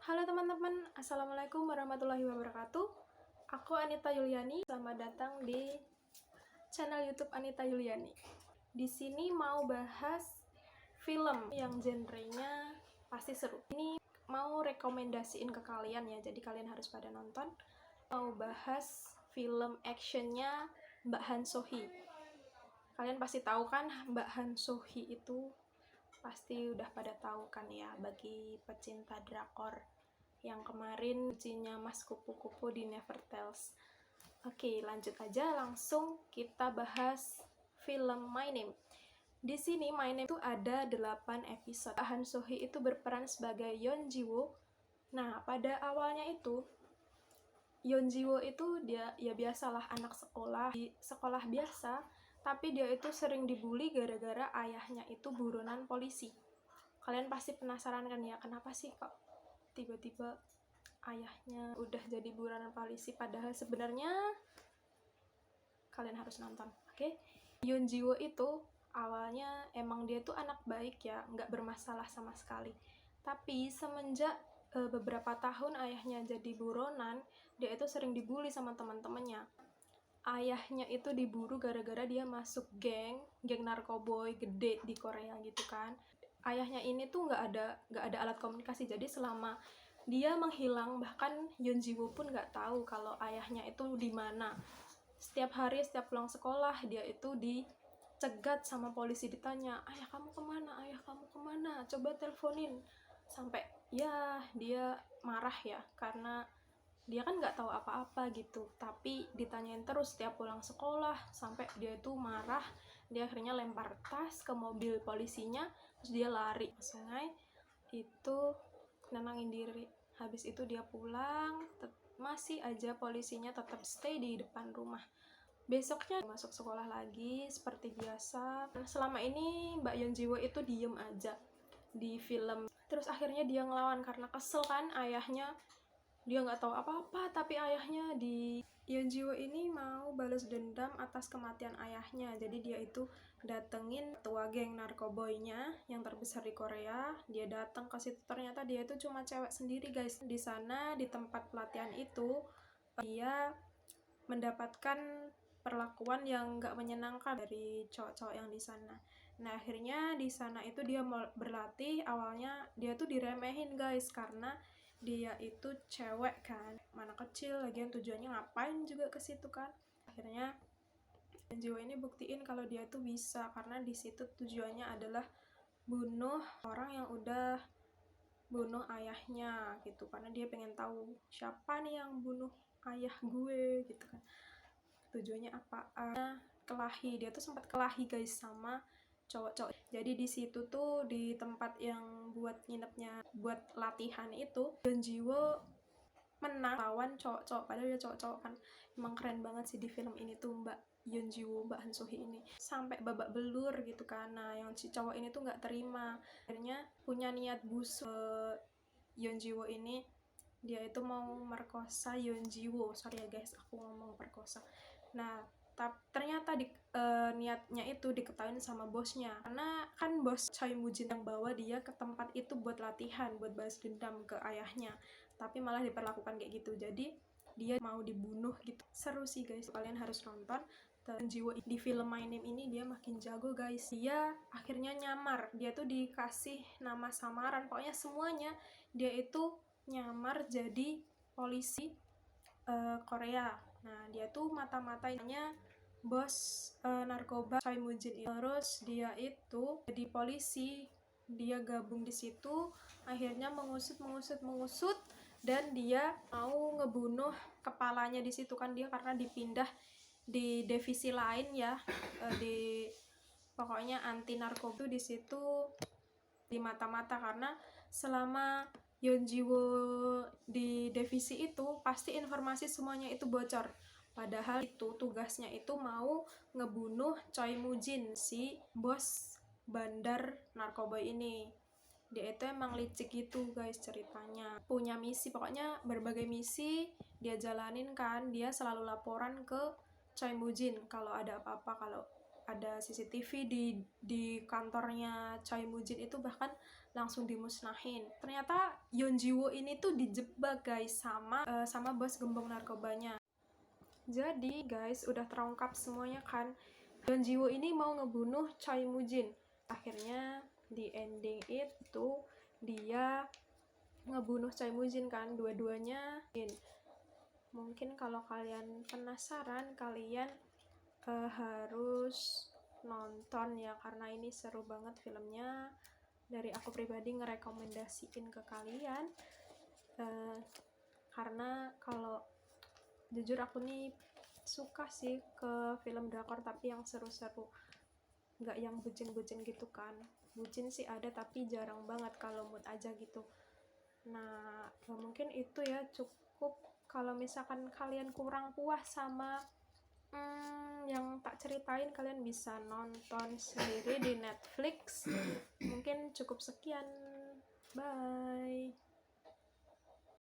Halo teman-teman, Assalamualaikum warahmatullahi wabarakatuh. Aku Anita Yuliani, selamat datang di channel YouTube Anita Yuliani. Di sini mau bahas film yang genrenya pasti seru. Ini mau rekomendasiin ke kalian ya, jadi kalian harus pada nonton. Mau bahas film actionnya Mbak Han So-hee. Kalian pasti tahu kan Mbak Han So-hee itu pasti udah pada tahu kan ya, bagi pecinta drakor yang kemarin ujinya Mas Kupu-Kupu di Nevertales. Oke, lanjut aja langsung kita bahas film My Name. Di sini My Name itu ada 8 episode. Han So-hee itu berperan sebagai Yeon Ji-woo. Nah, pada awalnya itu Yeon Ji-woo itu dia ya biasalah anak sekolah di sekolah biasa, tapi dia itu sering dibully gara-gara ayahnya itu buronan polisi. Kalian pasti penasaran kan ya, kenapa sih kok tiba-tiba ayahnya udah jadi buronan polisi, padahal sebenarnya kalian harus nonton. Oke? Yeon Ji-woo itu awalnya emang dia tuh anak baik ya, nggak bermasalah sama sekali. Tapi semenjak beberapa tahun ayahnya jadi buronan, dia itu sering dibully sama teman-temannya. Ayahnya itu diburu gara-gara dia masuk geng narkoboy gede di Korea gitu kan. Ayahnya ini tuh nggak ada alat komunikasi, jadi selama dia menghilang bahkan Yeon Ji-woo pun nggak tahu kalau ayahnya itu di mana. Setiap hari setiap pulang sekolah dia itu dicegat sama polisi, ditanya, ayah kamu kemana, coba teleponin. Sampai ya dia marah ya, karena dia kan nggak tahu apa-apa gitu, tapi ditanyain terus setiap pulang sekolah, sampai dia itu marah. Dia akhirnya lempar tas ke mobil polisinya, terus dia lari ke sungai itu nenangin diri. Habis itu dia pulang, masih aja polisinya tetap stay di depan rumah. Besoknya masuk sekolah lagi seperti biasa. Selama ini Mbak Yeon Ji-woo itu diem aja di film. Terus akhirnya dia ngelawan karena kesel kan ayahnya. Dia nggak tahu apa-apa, tapi ayahnya di Yeon Ji-woo ini mau balas dendam atas kematian ayahnya. Jadi dia itu datengin ketua geng narkoboynya yang terbesar di Korea. Dia datang ke situ, ternyata dia itu cuma cewek sendiri guys. Di sana di tempat pelatihan itu dia mendapatkan perlakuan yang nggak menyenangkan dari cowok-cowok yang di sana. Nah akhirnya di sana itu dia mau berlatih. Awalnya dia tuh diremehin guys karena dia itu cewek kan, mana kecil, lagian tujuannya ngapain juga ke situ kan. Akhirnya Jiwa ini buktiin kalau dia tuh bisa, karena di situ tujuannya adalah bunuh orang yang udah bunuh ayahnya gitu, karena dia pengen tahu siapa nih yang bunuh ayah gue gitu kan, tujuannya apaan. Kelahi, dia tuh sempat kelahi guys sama cowok-cowok. Jadi di situ tuh di tempat yang buat nginepnya buat latihan itu, Yeon Ji-woo menang lawan cowok-cowok, padahal dia cowok-cowok kan. Emang keren banget sih di film ini tuh Mbak Yeon Ji-woo, Mbak Han So-hee ini sampai babak belur gitu kan. Nah yang si cowok ini tuh nggak terima, akhirnya punya niat busuk. Yeon Ji-woo ini dia itu mau merkosa Yeon Ji-woo, sorry ya guys aku ngomong perkosa. Nah ternyata niatnya itu diketahui sama bosnya, karena kan bos Choi Moo-jin yang bawa dia ke tempat itu buat latihan, buat balas dendam ke ayahnya, tapi malah diperlakukan kayak gitu. Jadi dia mau dibunuh gitu. Seru sih guys, kalian harus nonton. Dan Jiwo di film My Name ini dia makin jago guys. Dia akhirnya nyamar, dia tuh dikasih nama samaran, pokoknya semuanya dia itu nyamar jadi polisi Korea. Nah dia tuh mata-matanya bos narkoba Choi Moo-jin. Terus dia itu jadi polisi, dia gabung di situ, akhirnya mengusut dan dia mau ngebunuh kepalanya di situ kan. Dia karena dipindah di divisi lain ya, di pokoknya anti narkoba di situ di mata-mata, karena selama Yeon Ji-woo di divisi itu pasti informasi semuanya itu bocor. Padahal itu tugasnya itu mau ngebunuh Choi Moo-jin, si bos bandar narkoba ini. Dia itu emang licik gitu guys ceritanya, punya misi, pokoknya berbagai misi dia jalanin kan. Dia selalu laporan ke Choi Moo-jin kalau ada apa-apa, kalau ada CCTV di kantornya Choi Mujin itu bahkan langsung dimusnahin. Ternyata Yeon Jiwoo ini tuh dijebak guys sama bos gembong narkobanya. Jadi guys, udah terungkap semuanya kan. Yeon Jiwoo ini mau ngebunuh Choi Mujin. Akhirnya di ending itu dia ngebunuh Choi Mujin kan, dua-duanya. Mungkin kalau kalian penasaran, kalian harus nonton ya, karena ini seru banget filmnya. Dari aku pribadi ngerekomendasiin ke kalian, karena kalau jujur aku nih suka sih ke film drakor tapi yang seru-seru, nggak yang bucin-bucin gitu kan. Bucin sih ada tapi jarang banget, kalau mood aja gitu. Nah, mungkin itu ya, cukup. Kalau misalkan kalian kurang puas sama yang tak ceritain, kalian bisa nonton sendiri di Netflix. Mungkin cukup sekian, bye.